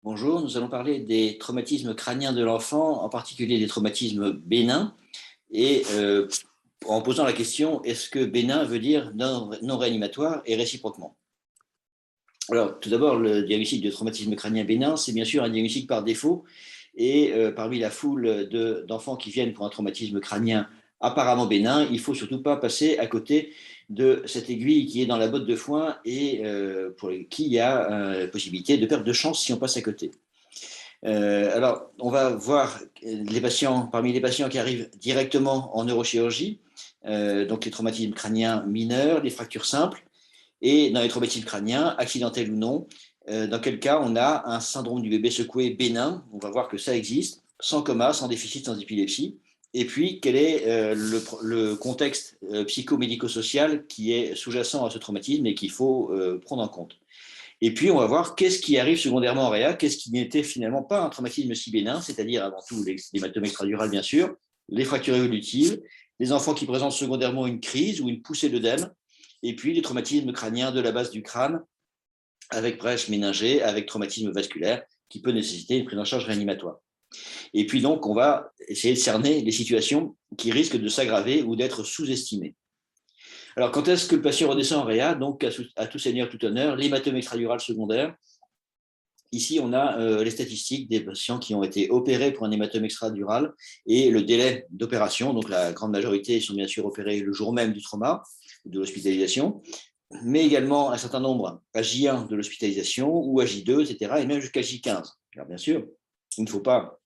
Bonjour, nous allons parler des traumatismes crâniens de l'enfant, en particulier des traumatismes bénins, et en posant la question, est-ce que bénin veut dire non réanimatoire et réciproquement? Alors, tout d'abord, le diagnostic de traumatisme crânien bénin, c'est bien sûr un diagnostic par défaut, et parmi la foule d'enfants qui viennent pour un traumatisme crânien apparemment bénin, il ne faut surtout pas passer à côté de cette aiguille qui est dans la botte de foin et pour qui il y a possibilité de perte de chance si on passe à côté. Alors, on va voir les patients, parmi les patients qui arrivent directement en neurochirurgie, donc les traumatismes crâniens mineurs, les fractures simples, et dans les traumatismes crâniens, accidentels ou non, dans quel cas on a un syndrome du bébé secoué bénin, on va voir que ça existe, sans coma, sans déficit, sans épilepsie. Et puis, quel est le contexte psychomédico-social qui est sous-jacent à ce traumatisme et qu'il faut prendre en compte. Et puis, on va voir qu'est-ce qui arrive secondairement en réa, qu'est-ce qui n'était finalement pas un traumatisme si bénin, c'est-à-dire avant tout l'hématome extradurale, bien sûr, les fractures évolutives, les enfants qui présentent secondairement une crise ou une poussée d'œdème, et puis les traumatismes crâniens de la base du crâne, avec brèche méningée, avec traumatisme vasculaire, qui peut nécessiter une prise en charge réanimatoire. Et puis donc, on va essayer de cerner les situations qui risquent de s'aggraver ou d'être sous-estimées. Alors, quand est-ce que le patient redescend en réa? Donc, à tout seigneur, tout honneur, l'hématome extradural secondaire. Ici, on a les statistiques des patients qui ont été opérés pour un hématome extradural et le délai d'opération. Donc, la grande majorité sont bien sûr opérés le jour même du trauma, de l'hospitalisation, mais également un certain nombre à J1 de l'hospitalisation ou à J2, etc., et même jusqu'à J15. Alors, bien sûr, il ne faut pas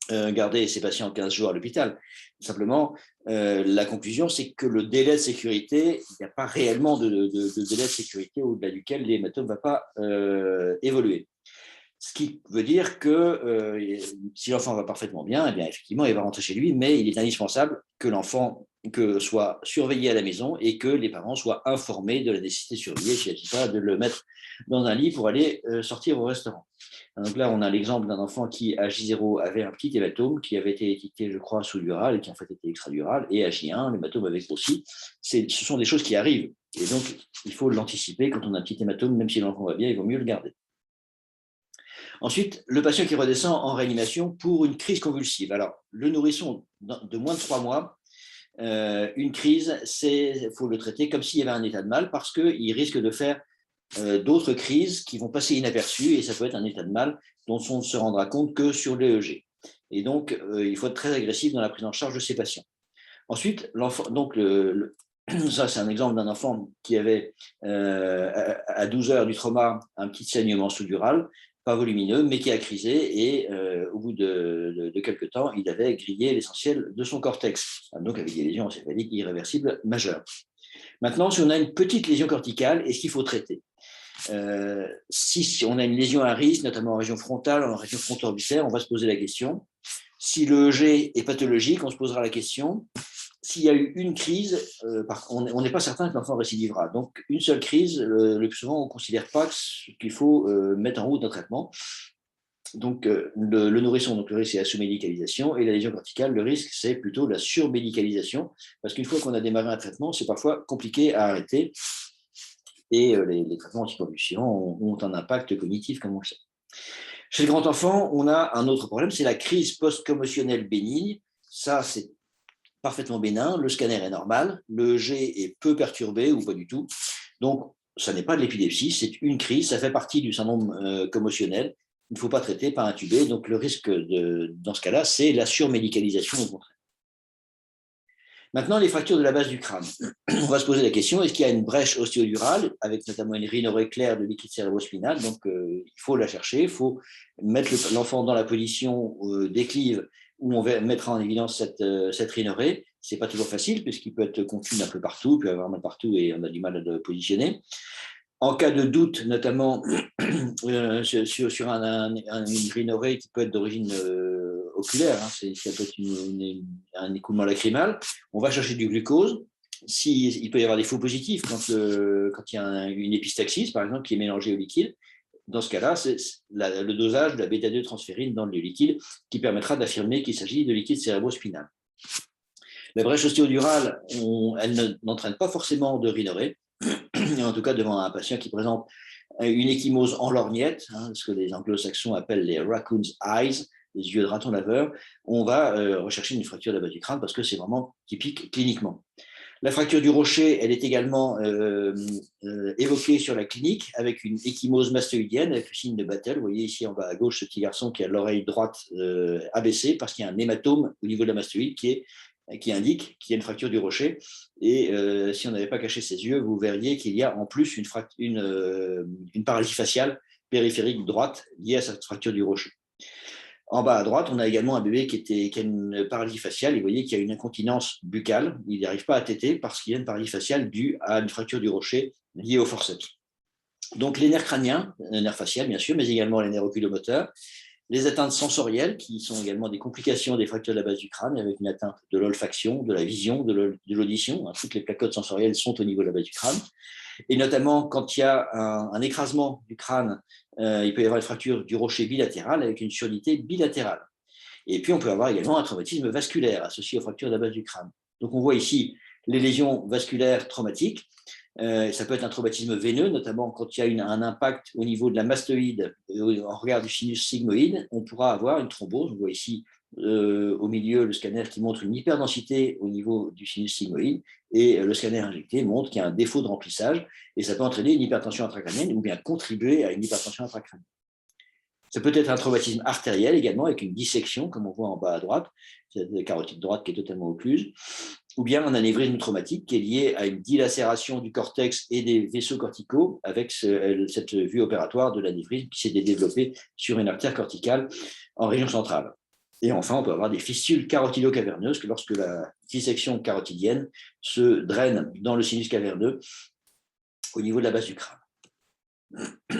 garder ces patients 15 jours à l'hôpital. Simplement, la conclusion, c'est que le délai de sécurité, il n'y a pas réellement de délai de sécurité au-delà duquel l'hématome ne va pas évoluer. Ce qui veut dire que si l'enfant va parfaitement bien, eh bien, effectivement, il va rentrer chez lui, mais il est indispensable que l'enfant soit surveillé à la maison et que les parents soient informés de la nécessité de surveiller, s'il ne s'agit pas de le mettre dans un lit pour aller sortir au restaurant. Donc là, on a l'exemple d'un enfant qui, à J0, avait un petit hématome qui avait été étiqueté, je crois, sous-dural et qui en fait était extradural. Et à J1, l'hématome avait grossi. Ce sont des choses qui arrivent. Et donc, il faut l'anticiper. Quand on a un petit hématome, même si l'enfant va bien, il vaut mieux le garder. Ensuite, le patient qui redescend en réanimation pour une crise convulsive. Alors, le nourrisson de moins de 3 mois, une crise, il faut le traiter comme s'il y avait un état de mal parce qu'il risque de faire d'autres crises qui vont passer inaperçues et ça peut être un état de mal dont on ne se rendra compte que sur l'EEG. Et donc, il faut être très agressif dans la prise en charge de ces patients. Ensuite, l'enfant, donc ça, c'est un exemple d'un enfant qui avait, à 12 heures du trauma, un petit saignement sous-dural, pas volumineux, mais qui a crisé et au bout de quelques temps, il avait grillé l'essentiel de son cortex, donc avec des lésions encéphaliques irréversibles majeures. Maintenant, si on a une petite lésion corticale, est-ce qu'il faut traiter? Si on a une lésion à risque, notamment en région frontale, en région fronto-orbitaire, on va se poser la question. Si le EEG est pathologique, on se posera la question. S'il y a eu une crise, on n'est pas certain que l'enfant récidivera. Donc, une seule crise, le plus souvent, on ne considère pas qu'il faut mettre en route un traitement. Donc, le nourrisson, donc le risque, c'est la sous-médicalisation, et la lésion corticale, le risque, c'est plutôt la surmédicalisation, parce qu'une fois qu'on a démarré un traitement, c'est parfois compliqué à arrêter, et les traitements anticonvulsivants ont un impact cognitif, comme on le sait. Chez le grand enfant, on a un autre problème, c'est la crise post-commotionnelle bénigne. Ça, c'est parfaitement bénin, le scanner est normal, le G est peu perturbé ou pas du tout. Donc, ça n'est pas de l'épilepsie, c'est une crise, ça fait partie du syndrome commotionnel. Il ne faut pas traiter, pas intuber. Donc, le risque dans ce cas-là, c'est la surmédicalisation au contraire. Maintenant, les fractures de la base du crâne. On va se poser la question, est-ce qu'il y a une brèche ostéodurale, avec notamment une rhinorrhée claire de liquide cérébrospinal? Donc, il faut la chercher, il faut mettre l'enfant dans la position déclive où on mettra en évidence cette rhinorrhée. Ce n'est pas toujours facile, puisqu'il peut être confus un peu partout, il peut avoir mal partout et on a du mal à le positionner. En cas de doute, notamment sur une rhinorrhée qui peut être d'origine oculaire, hein, ça peut être un écoulement lacrymal, on va chercher du glucose. Il peut y avoir des faux positifs quand il y a une épistaxis, par exemple, qui est mélangée au liquide. Dans ce cas-là, c'est le dosage de la bêta-2 transférine dans le liquide qui permettra d'affirmer qu'il s'agit de liquide cérébrospinal. La brèche ostéodurale, elle n'entraîne pas forcément de rhinorrhée, en tout cas devant un patient qui présente une ecchymose en lorgnette, ce que les anglo-saxons appellent les raccoon's eyes, les yeux de raton laveur, on va rechercher une fracture de la base du crâne parce que c'est vraiment typique cliniquement. La fracture du rocher, elle est également évoquée sur la clinique avec une ecchymose mastoïdienne avec le signe de Battel. Vous voyez ici en bas à gauche ce petit garçon qui a l'oreille droite abaissée parce qu'il y a un hématome au niveau de la mastoïde qui indique qu'il y a une fracture du rocher. Et si on n'avait pas caché ses yeux, vous verriez qu'il y a en plus une paralysie faciale périphérique droite liée à cette fracture du rocher. En bas à droite, on a également un bébé qui a une paralysie faciale. Et vous voyez qu'il y a une incontinence buccale. Il n'arrive pas à téter parce qu'il y a une paralysie faciale due à une fracture du rocher liée au forceps. Donc les nerfs crâniens, les nerfs faciaux bien sûr, mais également les nerfs oculomoteurs, les atteintes sensorielles qui sont également des complications des fractures de la base du crâne avec une atteinte de l'olfaction, de la vision, de l'audition. Toutes les placotes sensorielles sont au niveau de la base du crâne. Et notamment quand il y a un écrasement du crâne, il peut y avoir une fracture du rocher bilatéral avec une surdité bilatérale. Et puis on peut avoir également un traumatisme vasculaire associé aux fractures de la base du crâne. Donc on voit ici les lésions vasculaires traumatiques. Ça peut être un traumatisme veineux, notamment quand il y a un impact au niveau de la mastoïde en regard du sinus sigmoïde, on pourra avoir une thrombose. On voit ici au milieu le scanner qui montre une hyperdensité au niveau du sinus sigmoïde et le scanner injecté montre qu'il y a un défaut de remplissage et ça peut entraîner une hypertension intracrânienne ou bien contribuer à une hypertension intracrânienne. Ça peut être un traumatisme artériel également avec une dissection, comme on voit en bas à droite, c'est la carotide droite qui est totalement occluse, ou bien un anévrisme traumatique qui est lié à une dilacération du cortex et des vaisseaux corticaux avec cette vue opératoire de l'anévrisme qui s'est développée sur une artère corticale en région centrale. Et enfin, on peut avoir des fistules carotido-caverneuses que lorsque la dissection carotidienne se draine dans le sinus caverneux au niveau de la base du crâne.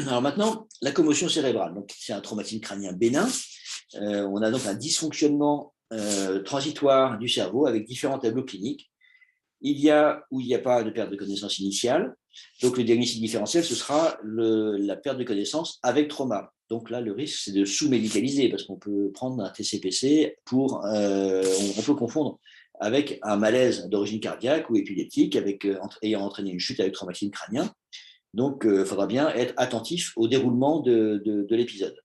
Alors maintenant, la commotion cérébrale. Donc, c'est un traumatisme crânien bénin. On a donc un dysfonctionnement transitoire du cerveau avec différents tableaux cliniques. Il y a ou il n'y a pas de perte de connaissance initiale. Donc, le diagnostic différentiel, ce sera la perte de connaissance avec trauma. Donc là, le risque, c'est de sous-médicaliser parce qu'on peut prendre un TCPC on peut confondre avec un malaise d'origine cardiaque ou épileptique ayant entraîné une chute avec traumatisme crânien. Donc, il faudra bien être attentif au déroulement de l'épisode.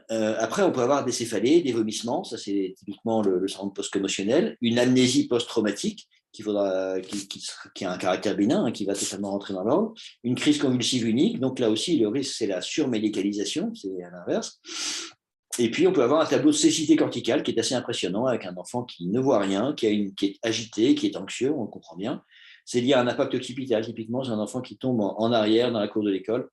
Après, on peut avoir des céphalées, des vomissements, ça c'est typiquement le syndrome post-commotionnel, une amnésie post-traumatique qui a un caractère bénin, qui va totalement rentrer dans l'ordre, une crise convulsive unique, donc là aussi le risque c'est la surmédicalisation, c'est à l'inverse. Et puis on peut avoir un tableau de cécité corticale qui est assez impressionnant avec un enfant qui ne voit rien, qui est agité, qui est anxieux, on le comprend bien. C'est lié à un impact occipital, typiquement c'est un enfant qui tombe en arrière dans la cour de l'école.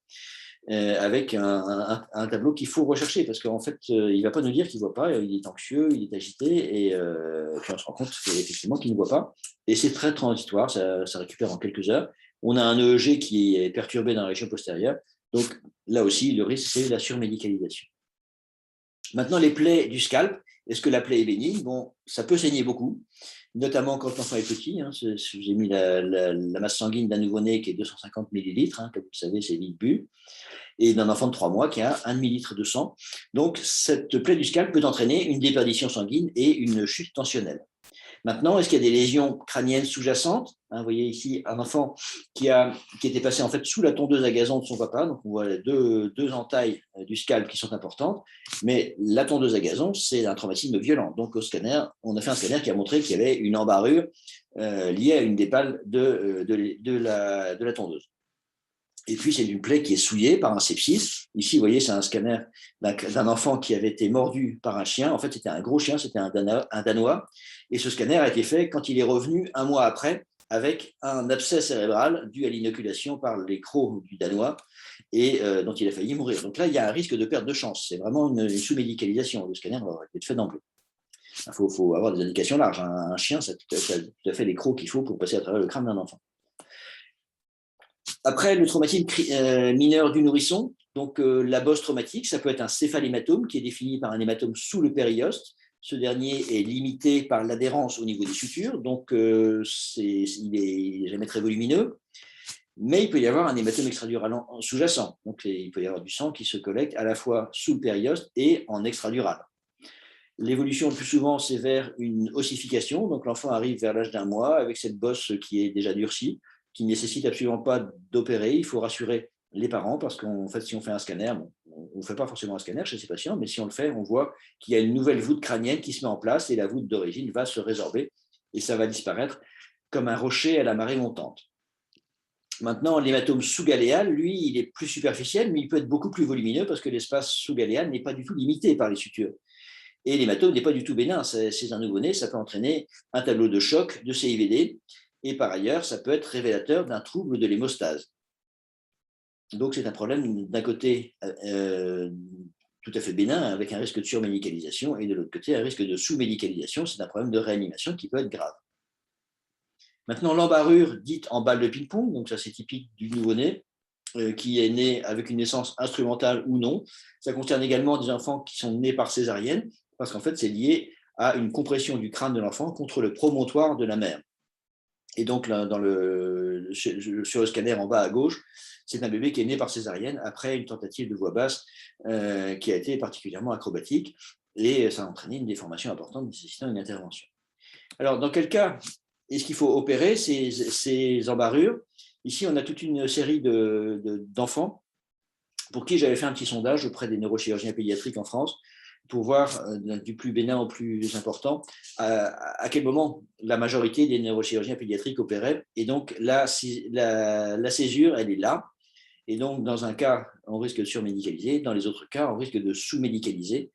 Avec un tableau qu'il faut rechercher parce qu'en fait, il ne va pas nous dire qu'il ne voit pas, il est anxieux, il est agité, et puis on se rend compte effectivement qu'il ne voit pas. Et c'est très transitoire, ça récupère en quelques heures. On a un EEG qui est perturbé dans la région postérieure, donc là aussi, le risque, c'est la surmédicalisation. Maintenant, les plaies du scalp, est-ce que la plaie est bénigne? Bon, ça peut saigner beaucoup, notamment quand l'enfant est petit. J'ai mis la masse sanguine d'un nouveau-né qui est 250 millilitres, comme vous le savez, c'est vite bu, et d'un enfant de 3 mois qui a 1 demi-litre de sang. Donc, cette plaie du scalp peut entraîner une déperdition sanguine et une chute tensionnelle. Maintenant, est-ce qu'il y a des lésions crâniennes sous-jacentes? Vous voyez ici un enfant qui était passé en fait sous la tondeuse à gazon de son papa. Donc, on voit les deux entailles du scalp qui sont importantes. Mais la tondeuse à gazon, c'est un traumatisme violent. Donc, au scanner, on a fait un scanner qui a montré qu'il y avait une embarrure liée à une des pales de la tondeuse. Et puis, c'est une plaie qui est souillée par un sepsis. Ici, vous voyez, c'est un scanner d'un enfant qui avait été mordu par un chien. En fait, c'était un gros chien, c'était un Danois. Et ce scanner a été fait quand il est revenu 1 mois après avec un abcès cérébral dû à l'inoculation par les crocs du Danois et dont il a failli mourir. Donc là, il y a un risque de perte de chance. C'est vraiment une sous-médicalisation. Le scanner aurait été fait d'emblée. Il faut avoir des indications larges. Un chien, ça a tout à fait les crocs qu'il faut pour passer à travers le crâne d'un enfant. Après, le traumatisme mineur du nourrisson, donc la bosse traumatique, ça peut être un céphalématome qui est défini par un hématome sous le périoste. Ce dernier est limité par l'adhérence au niveau des sutures, donc il n'est jamais très volumineux. Mais il peut y avoir un hématome extradural sous-jacent. Donc il peut y avoir du sang qui se collecte à la fois sous le périoste et en extradural. L'évolution le plus souvent, c'est vers une ossification. Donc l'enfant arrive vers l'âge d'1 mois avec cette bosse qui est déjà durcie, qui ne nécessite absolument pas d'opérer. Il faut rassurer les parents, parce qu'en fait, si on fait un scanner, bon, on ne fait pas forcément un scanner chez ces patients, mais si on le fait, on voit qu'il y a une nouvelle voûte crânienne qui se met en place et la voûte d'origine va se résorber et ça va disparaître comme un rocher à la marée montante. Maintenant, l'hématome sous-galéal, lui, il est plus superficiel, mais il peut être beaucoup plus volumineux parce que l'espace sous-galéal n'est pas du tout limité par les sutures. Et l'hématome n'est pas du tout bénin. Chez un nouveau-né, ça peut entraîner un tableau de choc, de CIVD, et par ailleurs, ça peut être révélateur d'un trouble de l'hémostase. Donc, c'est un problème d'un côté tout à fait bénin, avec un risque de surmédicalisation, et de l'autre côté, un risque de sous-médicalisation. C'est un problème de réanimation qui peut être grave. Maintenant, l'embarrure dite en balle de ping-pong, donc ça c'est typique du nouveau-né, qui est né avec une naissance instrumentale ou non. Ça concerne également des enfants qui sont nés par césarienne, parce qu'en fait c'est lié à une compression du crâne de l'enfant contre le promontoire de la mère. Et donc là, sur le scanner en bas à gauche, c'est un bébé qui est né par césarienne après une tentative de voix basse qui a été particulièrement acrobatique, et ça a entraîné une déformation importante nécessitant une intervention. Alors, dans quel cas est-ce qu'il faut opérer ces embarrures? Ici, on a toute une série d'enfants pour qui j'avais fait un petit sondage auprès des neurochirurgiens pédiatriques en France pour voir du plus bénin au plus important à quel moment la majorité des neurochirurgiens pédiatriques opéraient. Et donc, la césure, elle est là. Et donc, dans un cas, on risque de surmédicaliser. Dans les autres cas, on risque de sous-médicaliser.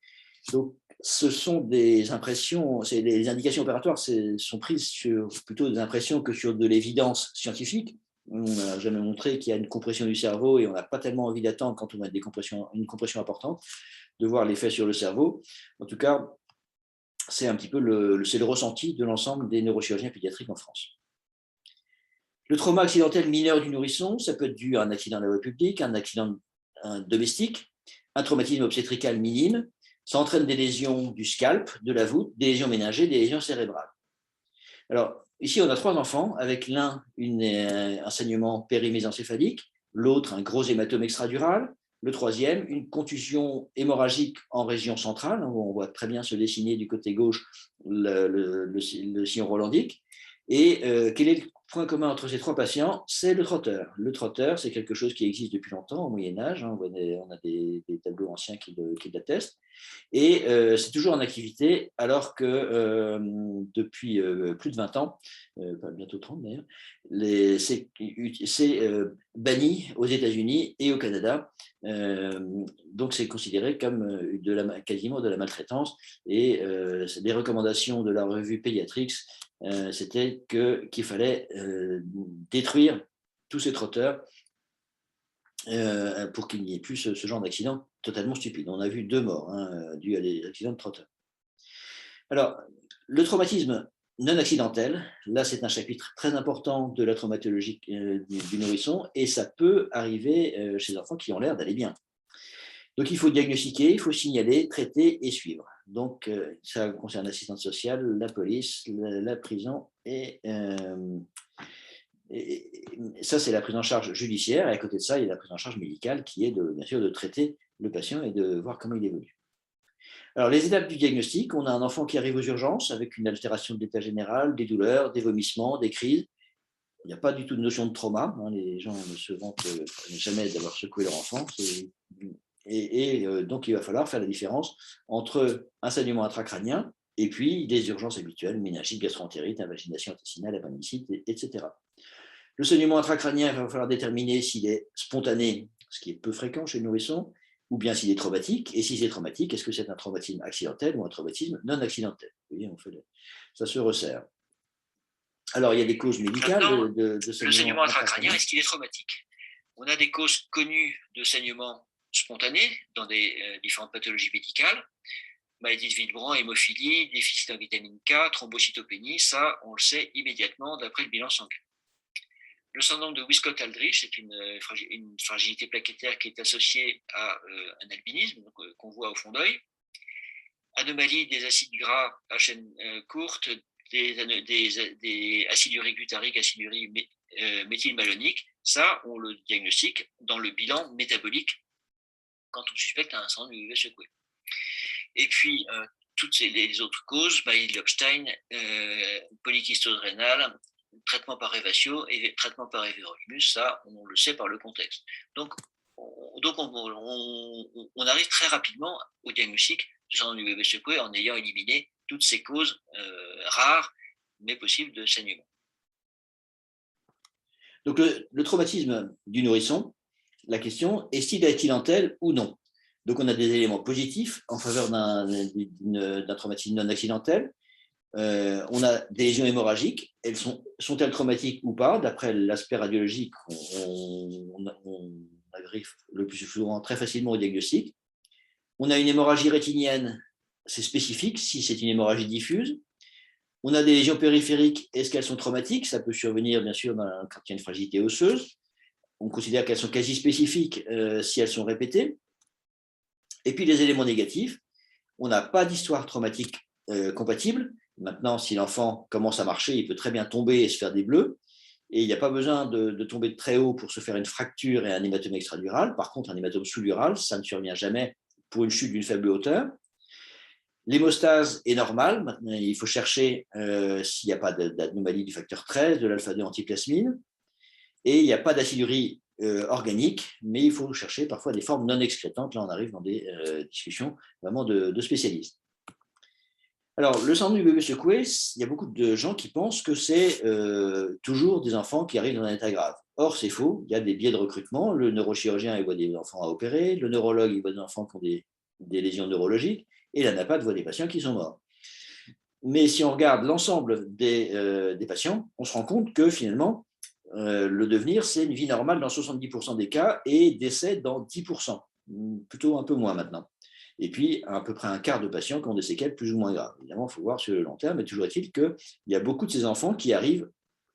Donc, ce sont des impressions, les indications opératoires sont prises sur plutôt des impressions que sur de l'évidence scientifique. On n'a jamais montré qu'il y a une compression du cerveau et on n'a pas tellement envie d'attendre quand on a une compression importante, de voir l'effet sur le cerveau. En tout cas, c'est un petit peu le ressenti de l'ensemble des neurochirurgiens pédiatriques en France. Le trauma accidentel mineur du nourrisson, ça peut être dû à un accident de la voie publique, un accident domestique, un traumatisme obstétrical minime. Ça entraîne des lésions du scalp, de la voûte, des lésions méningées, des lésions cérébrales. Alors, ici, on a 3 enfants, avec l'un un saignement périmésencéphalique, l'autre un gros hématome extradural, le troisième une contusion hémorragique en région centrale, où on voit très bien se dessiner du côté gauche le sillon rolandique. Et quel est le point commun entre ces 3 patients? C'est le trotteur. Le trotteur, c'est quelque chose qui existe depuis longtemps, au Moyen-Âge. On a des tableaux anciens qui l'attestent. Et c'est toujours en activité, alors que depuis plus de 20 ans, bientôt 30 d'ailleurs, c'est banni aux États-Unis et au Canada. Donc c'est considéré comme quasiment de la maltraitance. Et les recommandations de la revue Pediatrics, c'était qu'il fallait détruire tous ces trotteurs pour qu'il n'y ait plus ce genre d'accident totalement stupide. On a vu 2 morts dus à des accidents de trotteurs. Alors, le traumatisme non accidentel, là c'est un chapitre très important de la traumatologie du nourrisson, et ça peut arriver chez les enfants qui ont l'air d'aller bien. Donc il faut diagnostiquer, il faut signaler, traiter et suivre. Donc ça concerne l'assistance sociale, la police, la prison et ça, c'est la prise en charge judiciaire. Et à côté de ça, il y a la prise en charge médicale qui est bien sûr de traiter le patient et de voir comment il évolue. Alors, les étapes du diagnostic, on a un enfant qui arrive aux urgences avec une altération de l'état général, des douleurs, des vomissements, des crises. Il n'y a pas du tout de notion de trauma. Les gens ne se vantent jamais d'avoir secoué leur enfant. Donc, il va falloir faire la différence entre un saignement intracrânien et puis des urgences habituelles, méningite, gastro-entérite, invagination intestinale, appendicite, etc. Le saignement intracrânien, il va falloir déterminer s'il est spontané, ce qui est peu fréquent chez le nourrisson, ou bien s'il est traumatique. Et si c'est traumatique, est-ce que c'est un traumatisme accidentel ou un traumatisme non accidentel? Vous voyez, ça se resserre. Alors, il y a des causes médicales de saignement. Le saignement intracrânien, est-ce qu'il est traumatique? On a des causes connues de saignement spontané dans des différentes pathologies médicales. Maladie de Villebrand, hémophilie, déficit en vitamine K, thrombocytopénie, ça, on le sait immédiatement d'après le bilan sanguin. Le syndrome de Wiskott-Aldrich, c'est une fragilité plaquettaire qui est associée à un albinisme, qu'on voit au fond d'œil. Anomalie des acides gras à chaîne courte, des aciduries glutariques, aciduries méthylmaloniques, ça, on le diagnostique dans le bilan métabolique quand on suspecte un syndrome du UV secoué. Et puis, toutes les autres causes, Bailey-Lopstein, polykystose rénale, traitement par Révatio et traitement par everolimus, ça, on le sait par le contexte. Donc, on arrive très rapidement au diagnostic du syndrome du bébé secoué en ayant éliminé toutes ces causes rares mais possibles de saignement. Donc, le traumatisme du nourrisson, la question, est-il accidentel ou non? Donc, on a des éléments positifs en faveur d'un traumatisme non accidentel. On a des lésions hémorragiques. Sont-elles traumatiques ou pas? D'après l'aspect radiologique, on arrive le plus souvent très facilement au diagnostic. On a une hémorragie rétinienne, c'est spécifique si c'est une hémorragie diffuse. On a des lésions périphériques, est-ce qu'elles sont traumatiques? Ça peut survenir bien sûr quand il y a une fragilité osseuse. On considère qu'elles sont quasi spécifiques si elles sont répétées. Et puis les éléments négatifs, on n'a pas d'histoire traumatique compatible. Maintenant, si l'enfant commence à marcher, il peut très bien tomber et se faire des bleus. Et il n'y a pas besoin de tomber de très haut pour se faire une fracture et un hématome extradural. Par contre, un hématome sous-dural, ça ne survient jamais pour une chute d'une faible hauteur. L'hémostase est normale. Maintenant, il faut chercher s'il n'y a pas d'anomalie du facteur 13, de l'alpha-2 antiplasmine. Et il n'y a pas d'acidurie organique, mais il faut chercher parfois des formes non excrétantes. Là, on arrive dans des discussions vraiment de spécialistes. Alors, le syndrome du bébé secoué, il y a beaucoup de gens qui pensent que c'est toujours des enfants qui arrivent dans un état grave. Or, c'est faux. Il y a des biais de recrutement. Le neurochirurgien, il voit des enfants à opérer. Le neurologue, il voit des enfants qui ont des lésions neurologiques. Et la NAPAD voit des patients qui sont morts. Mais si on regarde l'ensemble des patients, on se rend compte que finalement, le devenir, c'est une vie normale dans 70% des cas et décès dans 10%, plutôt un peu moins maintenant. Et puis, à peu près un quart de patients qui ont des séquelles plus ou moins graves. Évidemment, il faut voir sur le long terme, mais toujours est-il qu'il y a beaucoup de ces enfants qui arrivent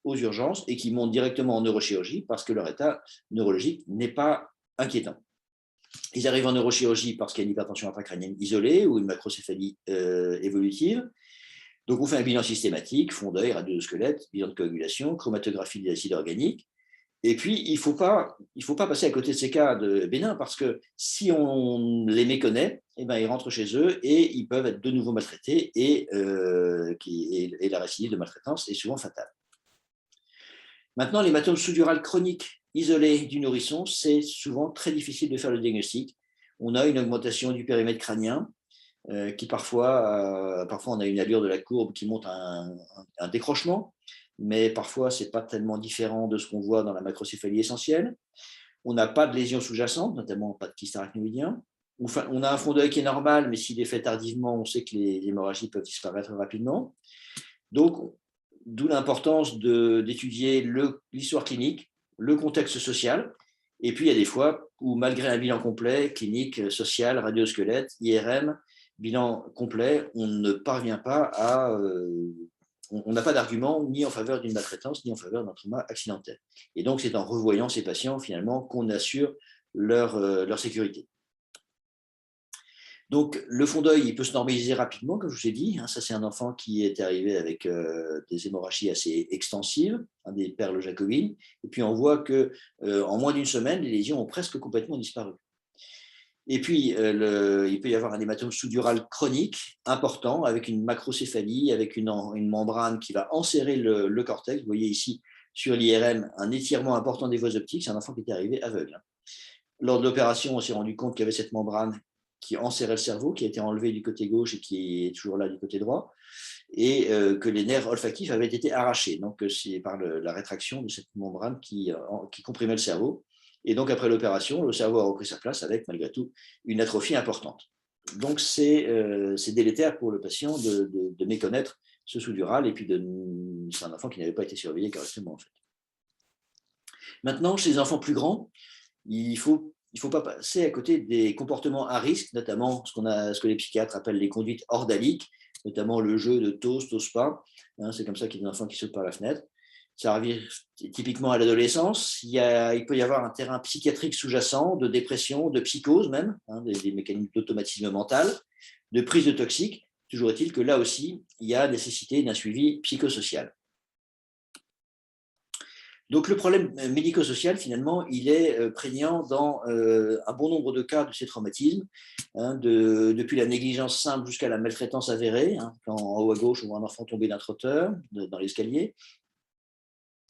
aux urgences et qui montent directement en neurochirurgie parce que leur état neurologique n'est pas inquiétant. Ils arrivent en neurochirurgie parce qu'il y a une hypertension intracrânienne isolée ou une macrocéphalie évolutive. Donc, on fait un bilan systématique, fond d'œil, radio de squelette, bilan de coagulation, chromatographie des acides organiques. Et puis, il ne faut pas passer à côté de ces cas de bénins parce que si on les méconnaît, eh ben, ils rentrent chez eux et ils peuvent être de nouveau maltraités et la récidive de maltraitance est souvent fatale. Maintenant, l'hématome sous-dural chronique isolé du nourrisson, c'est souvent très difficile de faire le diagnostic. On a une augmentation du périmètre crânien qui parfois on a une allure de la courbe qui montre un décrochement, mais parfois ce n'est pas tellement différent de ce qu'on voit dans la macrocéphalie essentielle. On n'a pas de lésions sous-jacentes, notamment pas de kyste arachnoïdien. Enfin, on a un fond d'œil qui est normal, mais s'il est fait tardivement, on sait que les hémorragies peuvent disparaître rapidement. Donc, d'où l'importance d'étudier l'histoire clinique, le contexte social. Et puis, il y a des fois où, malgré un bilan complet, clinique, social, radiosquelette, IRM, bilan complet, on ne parvient pas on n'a pas d'argument ni en faveur d'une maltraitance, ni en faveur d'un trauma accidentel. Et donc, c'est en revoyant ces patients, finalement, qu'on assure leur sécurité. Donc, le fond d'œil, il peut se normaliser rapidement, comme je vous ai dit. Ça, c'est un enfant qui est arrivé avec des hémorragies assez extensives, des perles jacobines. Et puis, on voit qu'en moins d'une semaine, les lésions ont presque complètement disparu. Et puis, il peut y avoir un hématome sous-dural chronique important avec une macrocéphalie, avec une membrane qui va enserrer le cortex. Vous voyez ici sur l'IRM un étirement important des voies optiques. C'est un enfant qui était arrivé aveugle. Lors de l'opération, on s'est rendu compte qu'il y avait cette membrane qui enserrait le cerveau, qui a été enlevée du côté gauche et qui est toujours là du côté droit, et que les nerfs olfactifs avaient été arrachés. Donc, c'est par la rétraction de cette membrane qui comprimait le cerveau. Et donc, après l'opération, le cerveau a repris sa place avec, malgré tout, une atrophie importante. Donc, c'est délétère pour le patient de méconnaître ce sous-dural, et puis c'est un enfant qui n'avait pas été surveillé correctement, en fait. Maintenant, chez les enfants plus grands, il ne faut pas passer à côté des comportements à risque, notamment ce que les psychiatres appellent les conduites ordaliques, notamment le jeu de toast au spa. C'est comme ça qu'il y a des enfants qui sautent par la fenêtre. Ça arrive typiquement à l'adolescence. Il peut y avoir un terrain psychiatrique sous-jacent, de dépression, de psychose même, des mécanismes d'automatisme mental, de prise de toxiques. Toujours est-il que là aussi, il y a nécessité d'un suivi psychosocial. Donc le problème médico-social, finalement, il est prégnant dans un bon nombre de cas de ces traumatismes, depuis la négligence simple jusqu'à la maltraitance avérée, quand en haut à gauche on voit un enfant tomber d'un trotteur dans l'escalier,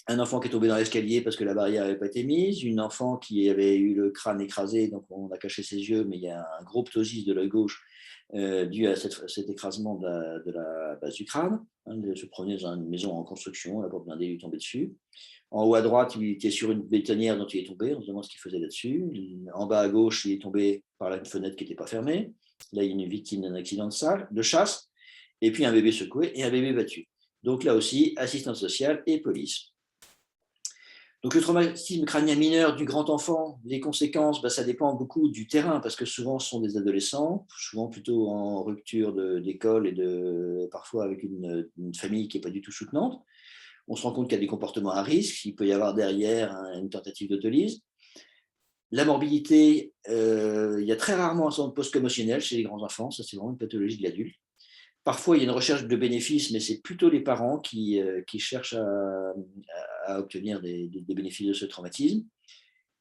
un enfant qui est tombé dans l'escalier parce que la barrière n'avait pas été mise, une enfant qui avait eu le crâne écrasé, donc on a caché ses yeux, mais il y a un gros ptosis de l'œil gauche dû à cet écrasement de la base du crâne. Il se promenait dans une maison en construction, la porte blindée lui tombait dessus. En haut à droite, il était sur une bétonnière dont il est tombé, on se demande ce qu'il faisait là-dessus. En bas à gauche, il est tombé par une fenêtre qui n'était pas fermée. Là, il y a une victime d'un accident de chasse, et puis un bébé secoué et un bébé battu. Donc là aussi, assistance sociale et police. Donc le traumatisme crânien mineur du grand enfant, les conséquences, ça dépend beaucoup du terrain, parce que souvent ce sont des adolescents, souvent plutôt en rupture d'école et parfois avec une famille qui n'est pas du tout soutenante. On se rend compte qu'il y a des comportements à risque, il peut y avoir derrière une tentative d'autolyse. La morbidité, il y a très rarement un syndrome post-commotionnel chez les grands enfants, ça c'est vraiment une pathologie de l'adulte. Parfois, il y a une recherche de bénéfices, mais c'est plutôt les parents qui cherchent à obtenir des bénéfices de ce traumatisme.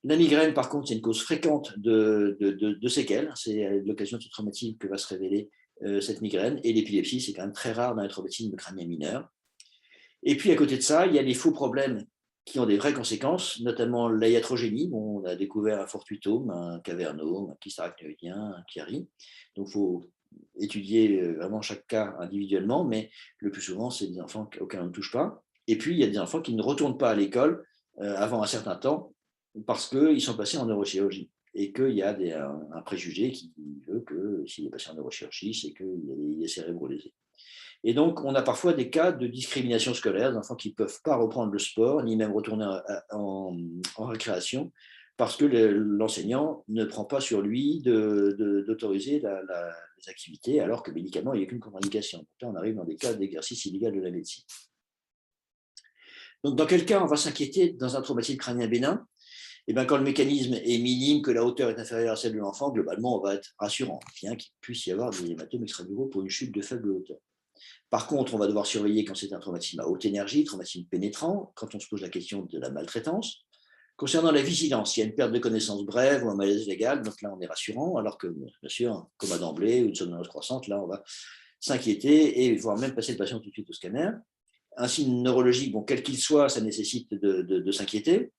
La migraine, par contre, c'est une cause fréquente de séquelles. C'est à l'occasion de ce traumatisme que va se révéler cette migraine. Et l'épilepsie, c'est quand même très rare dans les traumatismes crâniens mineurs. Et puis, à côté de ça, il y a les faux problèmes qui ont des vraies conséquences, notamment la iatrogénie. Bon, on a découvert un fortuitome, un cavernome, un kyste arachnoïdien, un chiari. Donc, il faut étudier vraiment chaque cas individuellement, mais le plus souvent, c'est des enfants auxquels on ne touche pas. Et puis, il y a des enfants qui ne retournent pas à l'école avant un certain temps parce qu'ils sont passés en neurochirurgie et qu'il y a un préjugé qui veut que s'il est passé en neurochirurgie, c'est qu'il est cérébro-lésé. Et donc, on a parfois des cas de discrimination scolaire, d'enfants qui ne peuvent pas reprendre le sport, ni même retourner en récréation, parce que l'enseignant ne prend pas sur lui d'autoriser les activités, alors que médicalement, il n'y a qu'une contre-indication. Donc là, on arrive dans des cas d'exercice illégal de la médecine. Donc, dans quel cas on va s'inquiéter dans un traumatisme crânien bénin? Eh bien, quand le mécanisme est minime, que la hauteur est inférieure à celle de l'enfant, globalement, on va être rassurant, bien qu'il puisse y avoir des hématomes extraduraux pour une chute de faible hauteur. Par contre, on va devoir surveiller quand c'est un traumatisme à haute énergie, traumatisme pénétrant, quand on se pose la question de la maltraitance. Concernant la vigilance, il y a une perte de connaissance brève ou un malaise légal, donc là on est rassurant, alors que bien sûr, un coma d'emblée ou une somnolence croissante, là on va s'inquiéter et voire même passer le patient tout de suite au scanner. Un signe neurologique, bon, quel qu'il soit, ça nécessite de s'inquiéter.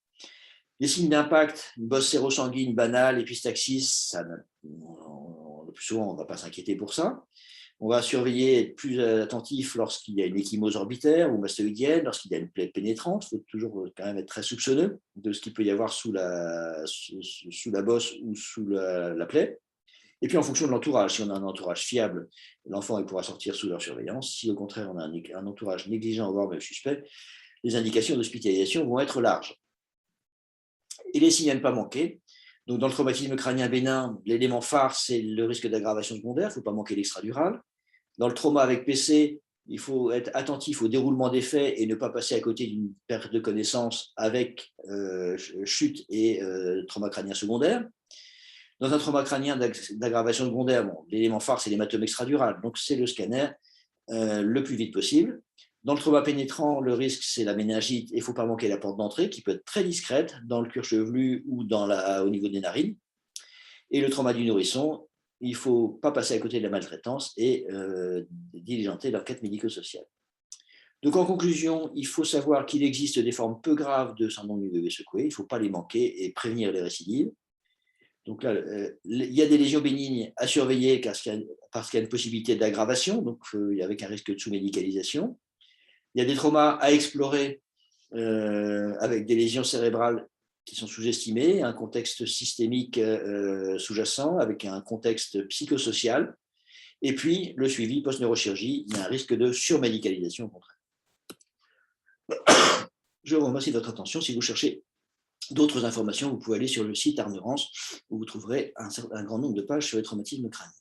Les signes d'impact, une bosse sérosanguine banale, épistaxis, le plus souvent on ne va pas s'inquiéter pour ça. On va surveiller, être plus attentif lorsqu'il y a une ecchymose orbitaire ou mastoïdienne, lorsqu'il y a une plaie pénétrante. Il faut toujours quand même être très soupçonneux de ce qu'il peut y avoir sous la bosse ou sous la plaie. Et puis en fonction de l'entourage, si on a un entourage fiable, l'enfant pourra sortir sous leur surveillance. Si au contraire on a un entourage négligent, voire même suspect, les indications d'hospitalisation vont être larges. Et les signes à ne pas manquer. Donc, dans le traumatisme crânien bénin, l'élément phare, c'est le risque d'aggravation secondaire. Il ne faut pas manquer l'extradural. Dans le trauma avec PC, il faut être attentif au déroulement des faits et ne pas passer à côté d'une perte de connaissance avec chute et trauma crânien secondaire. Dans un trauma crânien d'aggravation secondaire, bon, l'élément phare, c'est l'hématome extradural. Donc, c'est le scanner le plus vite possible. Dans le trauma pénétrant, le risque, c'est la méningite et il ne faut pas manquer la porte d'entrée qui peut être très discrète dans le cuir chevelu ou au niveau des narines. Et le trauma du nourrisson, il ne faut pas passer à côté de la maltraitance et diligenter l'enquête médico-sociale. Donc en conclusion, il faut savoir qu'il existe des formes peu graves de syndrome du bébé secoué, il ne faut pas les manquer et prévenir les récidives. Donc là, il y a des lésions bénignes à surveiller parce qu'il y a une possibilité d'aggravation, donc avec un risque de sous-médicalisation. Il y a des traumas à explorer avec des lésions cérébrales qui sont sous-estimées, un contexte systémique sous-jacent avec un contexte psychosocial. Et puis, le suivi post-neurochirurgie, il y a un risque de surmédicalisation au contraire. Je vous remercie de votre attention. Si vous cherchez d'autres informations, vous pouvez aller sur le site Arneurance où vous trouverez un grand nombre de pages sur les traumatismes crâniens.